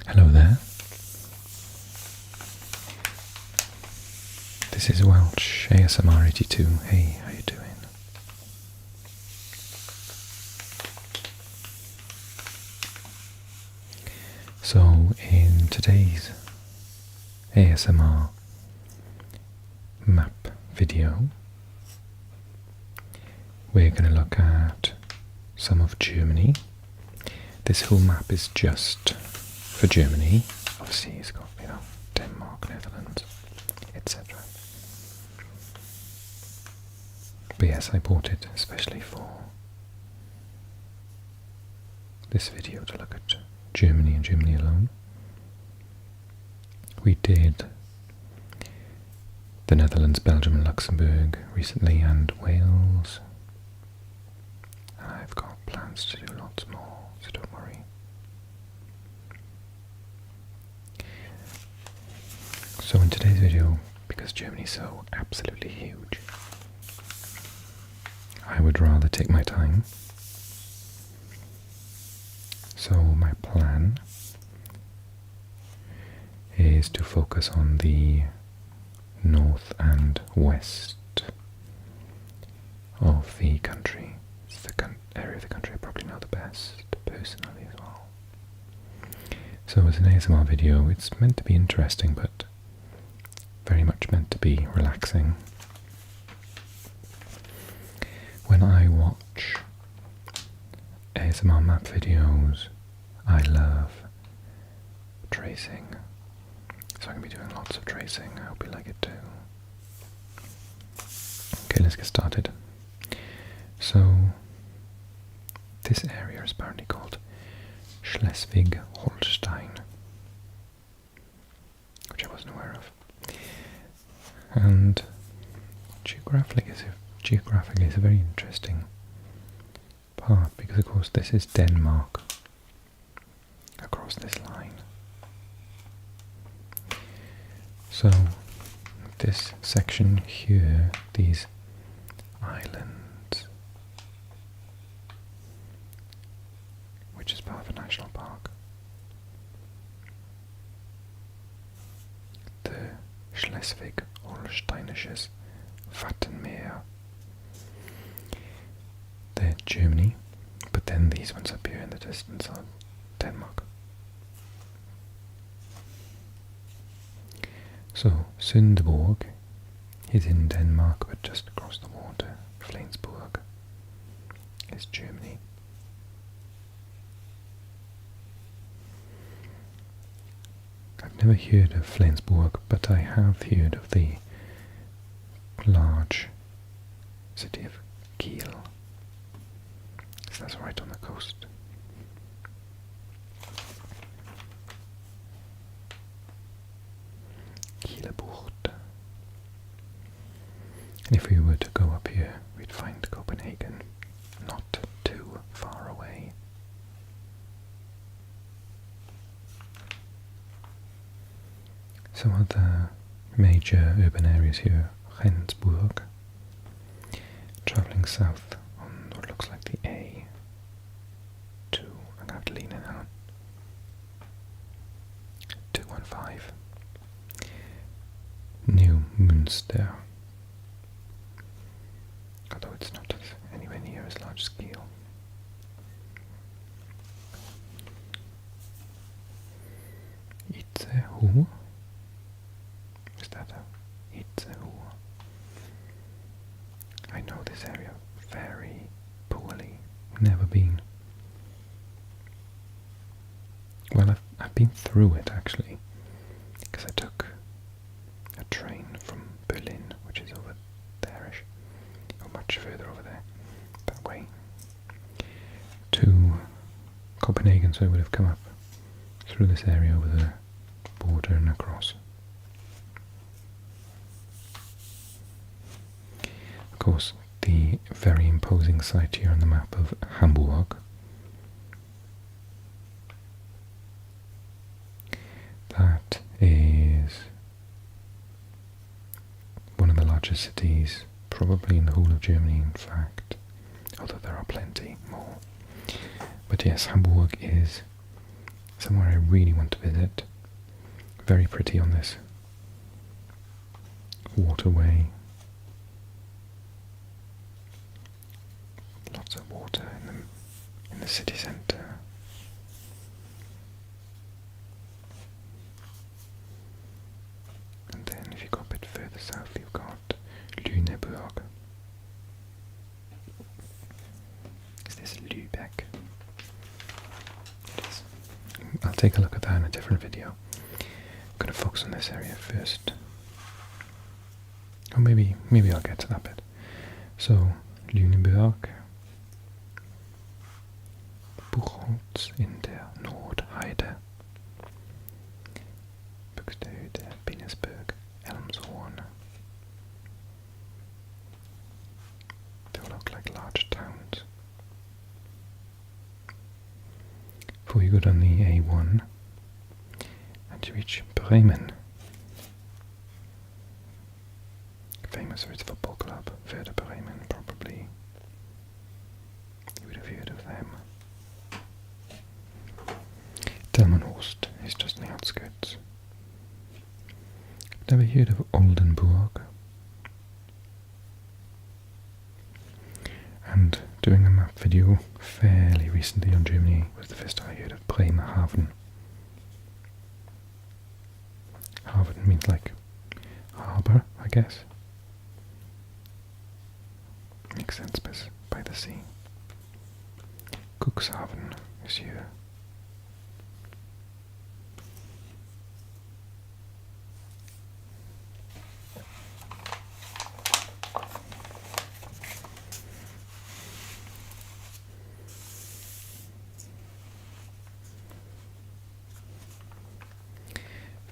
Hello there. This is Welsh ASMR 82. Hey, how you doing? So in today's ASMR map video, we're going to look at some of Germany. This whole map is just for Germany. Obviously it's got, Denmark, Netherlands, etc. But yes, I bought it especially for this video to look at Germany and Germany alone. We did the Netherlands, Belgium and Luxembourg recently, and Wales. I've got plans to do lots more, so don't worry. So in today's video, because Germany's so absolutely huge, I would rather take my time. So my plan is to focus on the north and west of the country. It's the area of the country I probably know the best, personally as well. So as an ASMR video, it's meant to be interesting, but very much meant to be relaxing. When I watch ASMR map videos, I love tracing. So I'm going to be doing lots of tracing. I hope you like it too. Okay, let's get started. So this area is apparently called Schleswig-Holstein, which I wasn't aware of. And geographically it's a very interesting part, because of course this is Denmark across this line. So this section here, these islands, which is part of a national park, the Schleswig-Holsteinisches Wattenmeer, they're Germany, but then these ones up here in the distance are Denmark. So Sundborg is in Denmark, but just across the water. Flensburg is Germany. I've never heard of Flensburg, but I have heard of the large city of Kiel. So that's right on the coast. Kielebucht. And if we were to go up here, we'd find Copenhagen, not too far away. Some of the major urban areas here: Rendsburg, travelling south on what looks like the A2. I'm going to have to lean in on 215. New Münster, although it's not anywhere near as large scale. Itzehoe. Is that a Itzehoe? I know this area very poorly. Never been. Well, I've been through it actually, because I took a train from Berlin, which is over there-ish, or much further over there, that way, to Copenhagen, so I would have come up through this area over the border and across. Of course, the very imposing site here on the map of Hamburg. That is one of the largest cities, probably in the whole of Germany, in fact, although there are plenty more. But yes, Hamburg is somewhere I really want to visit. Very pretty on this waterway. Lots of water in the city centre. And then if you go a bit further south, you've got Lüneburg. Is this Lübeck? It is. I'll take a look at that in a different video. I'm going to focus on this area first. Or maybe I'll get to that bit. So, Lüneburg, Buchholz in der Nordheide, Buxtehude, Binesberg, Elmshorn. They all look like large towns. Before you go down the A1 and you reach Bremen, famous for its football club, Werder Bremen, probably. You would have heard of them. Delmenhorst is just on the outskirts. Never heard of Oldenburg. And doing a map video fairly recently on Germany was the first time I heard of Bremerhaven. Haven means like harbour, I guess. Makes sense, by the sea. Cuxhaven is here.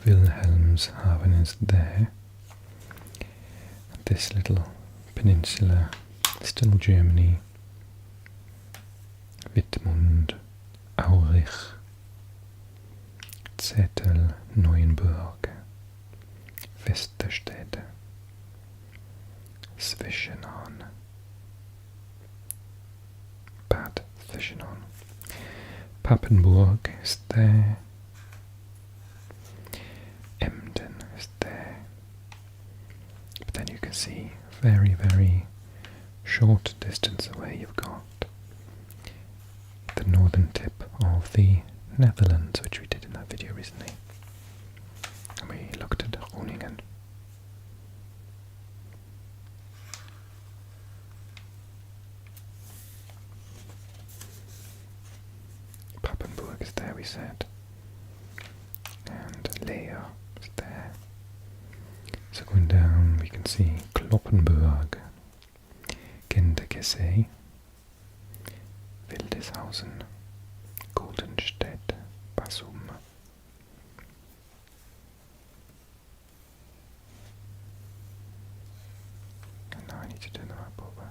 Wilhelmshaven is there. This little peninsula, still Germany. Wittmund, Aurich, Zettel, Neuenburg, Westerstede, Zwischenahn, Bad Zwischenahn. Papenburg is there. Emden is there. But then you can see very, very short distance away you've got the northern tip of the Netherlands, which we did in that video recently. And we looked at Groningen. Papenburg is there, we said. And Leer is there. So going down we can see Kloppenburg, Gendekesee, Wildeshausen, Goldenstedt, Basum. And now I need to turn the map over.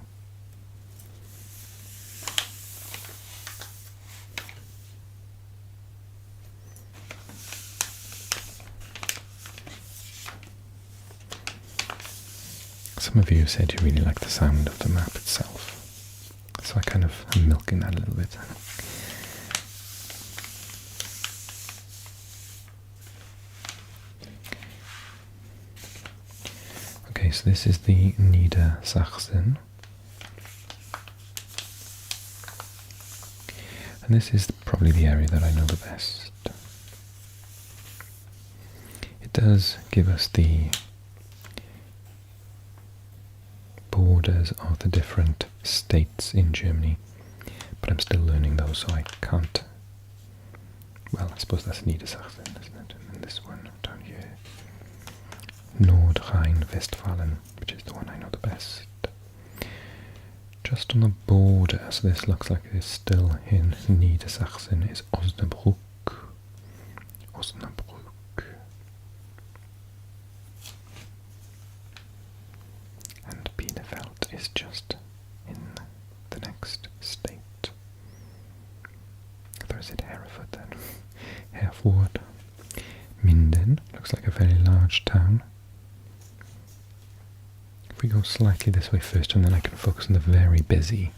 Some of you said you really like the sound of the map itself, so I kind of am milking that a little bit. Okay, so this is the Niedersachsen, and this is probably the area that I know the best. It does give us the borders of the different states in Germany, but I'm still learning those, so I can't. Well, I suppose that's Niedersachsen, isn't it? And this one down here, Nordrhein-Westfalen, which is the one I know the best. Just on the border, so this looks like it's still in Niedersachsen, is Osnabrück. Osnabrück. Is just in the next state. Or is it Hereford then? Hereford. Minden looks like a very large town. If we go slightly this way first, and then I can focus on the very busy,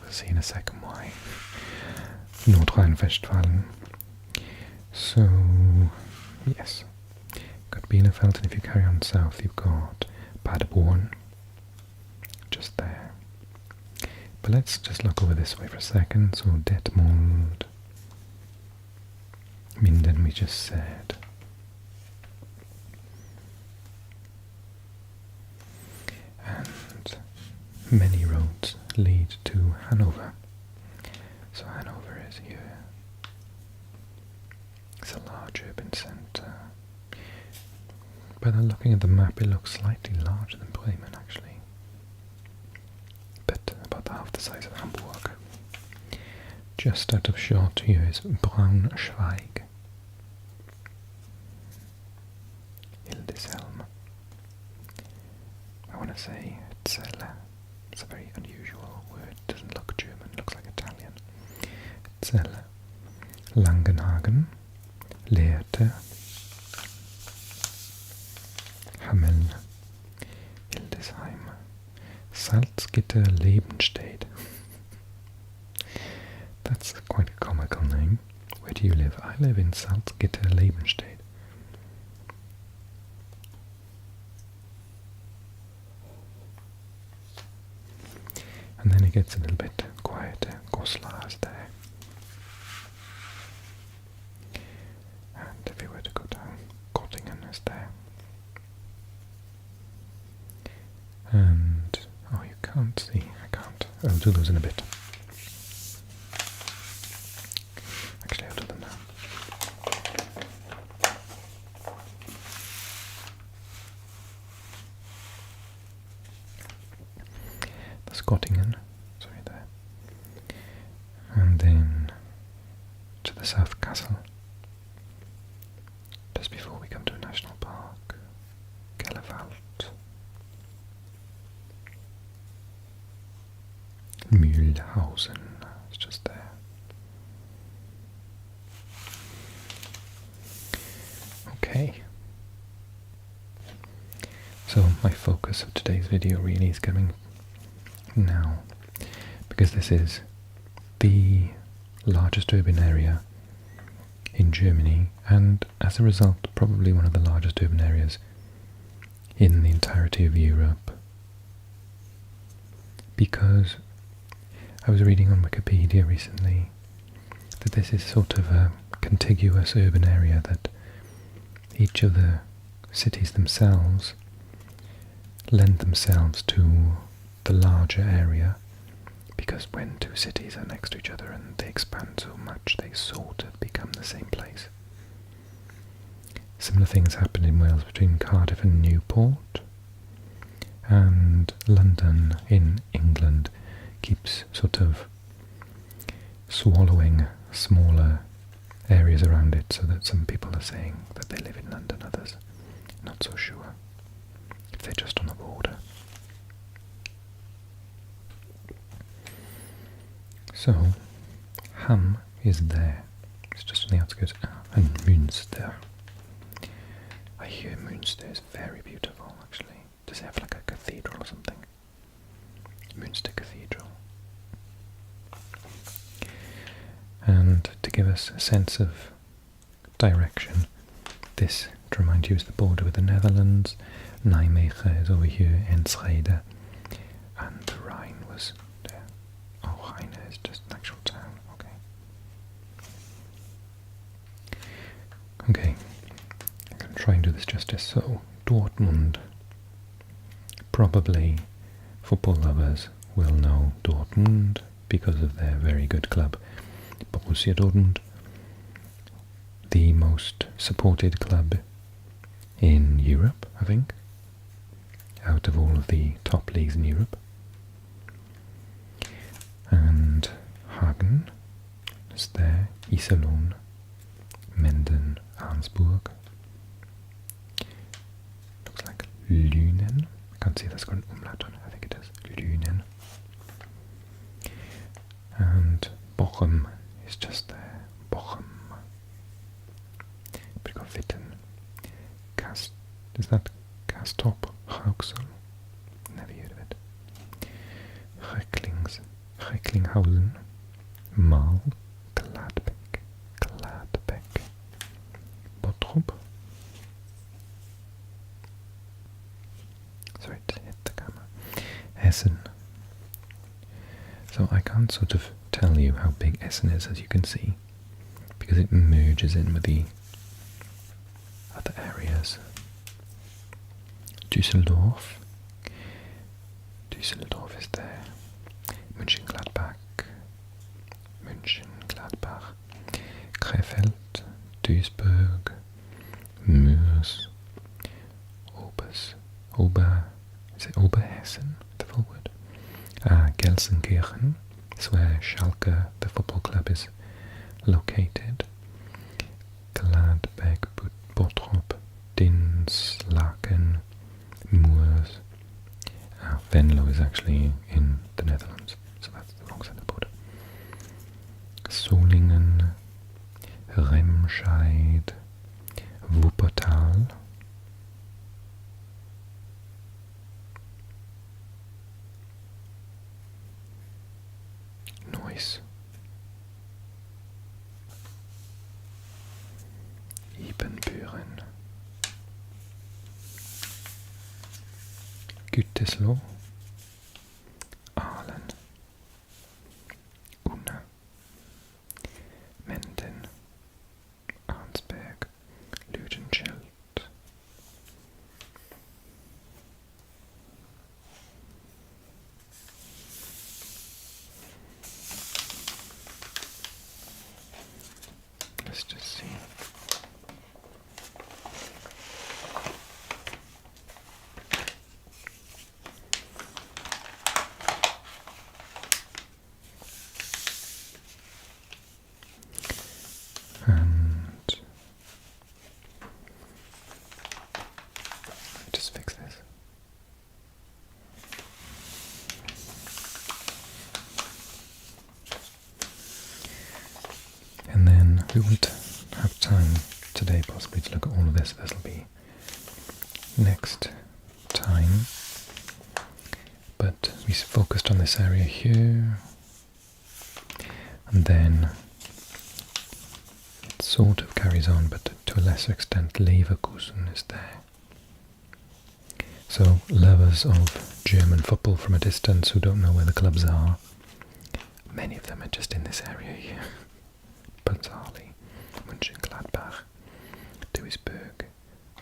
we'll see in a second why. Nordrhein-Westfalen. So, yes, got Bielefeld, and if you carry on south, you've got Paderborn, just there. But let's just look over this way for a second. So Detmold, Minden we just said. And many roads lead to Hanover. So Hanover is here. It's a large urban centre. But looking at the map, it looks slightly larger than Bremen actually. But about half the size of Hamburg. Just out of shot here is Braunschweig. Hildesheim. I want to say Zelle. It's a very unusual word. It doesn't look German, it looks like Italian. Zelle. Langenhagen. Lehrte. Hameln. Hildesheim. Salzgitter Lebenstedt. That's quite a comical name. Where do you live? I live in Salzgitter Lebenstedt. And then it gets a little bit quieter. Goslar is there. And if you were to go down, Göttingen is there. And, oh, you can't see. I can't. I'll do those in a bit. Actually, I'll do them now. That's Göttingen. Sorry, there. And then to the south, Kassel. Just before we come to a national park. Kellerwald. Mühlhausen is just there. Okay. So my focus of today's video really is coming now, because this is the largest urban area in Germany, and as a result probably one of the largest urban areas in the entirety of Europe, because I was reading on Wikipedia recently that this is sort of a contiguous urban area, that each of the cities themselves lend themselves to the larger area, because when two cities are next to each other and they expand so much, they sort of become the same place. Similar things happened in Wales between Cardiff and Newport, and London in England keeps sort of swallowing smaller areas around it, so that some people are saying that they live in London, others not so sure if they're just on the border. So Hamm is there, it's just on the outskirts, and Münster. I hear Münster is very beautiful actually. Does it have like a cathedral or something? Münster Cathedral. And to give us a sense of direction, this, to remind you, is the border with the Netherlands. Nijmegen is over here, Enschede, and the Rhine was there. Oh, Rhine is just an actual town, okay. Okay, I'm going to try and do this justice. So, Dortmund, probably football lovers will know Dortmund because of their very good club, Borussia Dortmund, the most supported club in Europe, I think, out of all of the top leagues in Europe. And Hagen is there, Iserlohn, Menden, Arnsburg. Looks like Lünen. I can't see if that's got an umlaut on it. I think it is. Lünen. And Bochum is just there. Bochum. But you got Witten. Is that Castrop? Rauxel? Never heard of it. Recklinghausen. Marl. Gladbeck. Essen. So I can't sort of tell you how big Essen is, as you can see, because it merges in with the other areas. Düsseldorf. Düsseldorf is there. Mönchengladbach. Mönchengladbach. Krefeld. Duisburg. Moers. Is it Oberhessen, the full word? Gelsenkirchen is where Schalke, the football club, is located. Gladbeck, Bottrop, Dinslaken, Moers. Venlo is actually in the Netherlands, so that's the wrong side of the border. Solingen, Remscheid, Wuppertal. Ibbenbüren, Gütersloh, Aalen, Unna, Menden, Arnsberg, Lüdenscheid. Let's just see. And just fix this. And then we won't have time today possibly to look at all of this. This will be next time. But we focused on this area here. And then it sort of carries on, but to a lesser extent Leverkusen is there. So lovers of German football from a distance who don't know where the clubs are, many of them are just in this area here. Balzali, Mönchengladbach, Duisburg,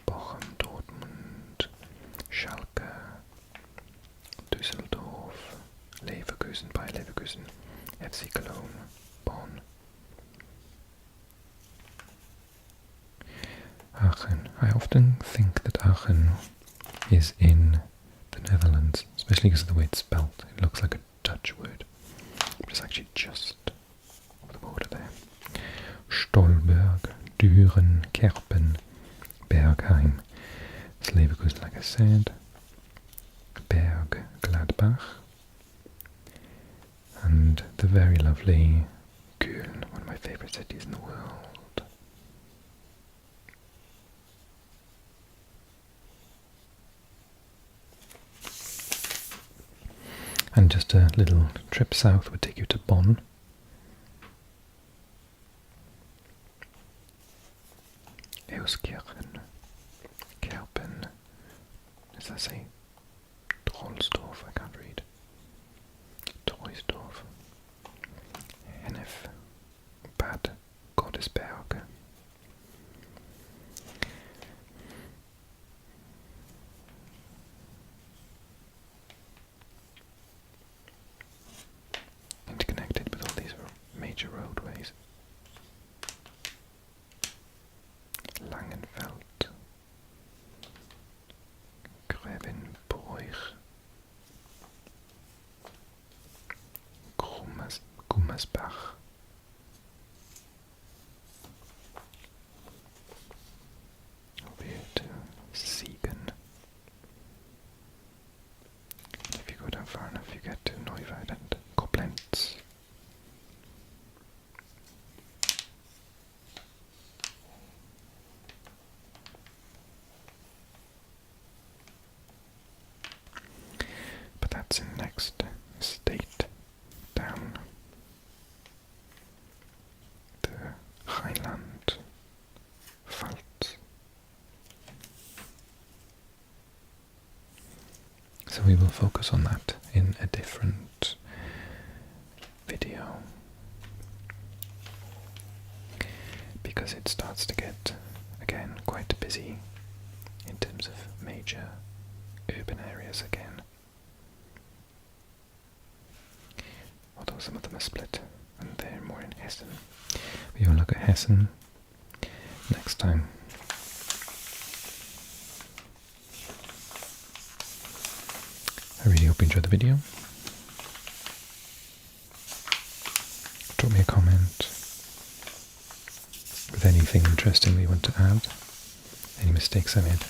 Bochum, Dortmund, Schalke, Düsseldorf, Leverkusen, Bayer Leverkusen, FC Cologne, Bonn, Aachen. I often think that Aachen is in the Netherlands, especially because of the way it's spelt. It looks like a Dutch word, but it's actually just over the border there. Stolberg, Düren, Kerpen, Bergheim. It's Leverkusen, like I said. Berg, Gladbach. And the very lovely Köln, one of my favourite cities in the world. And just a little trip south would take you to Bonn. Euskirchen, Kerpen, does that say Trollsdorf? I can't read. Troisdorf, Hennef, Bad Godesberg. Interconnected with all these major roadways. Langenfeld, Grevenbroich, Gummersbach, over here to Siegen. If you go down far enough, you get to Neuwied and Koblenz. But that's in next state down. The Rhineland Pfalz. So we will focus on that in a different video, because it starts to get, again, quite busy in terms of major urban areas again. Although some of them are split, and they're more in Hessen. We will look at Hessen next time. I really hope you enjoyed the video. Drop me a comment with anything interesting that you want to add, any mistakes I made.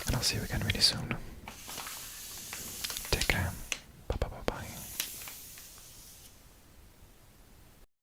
And I'll see you again really soon.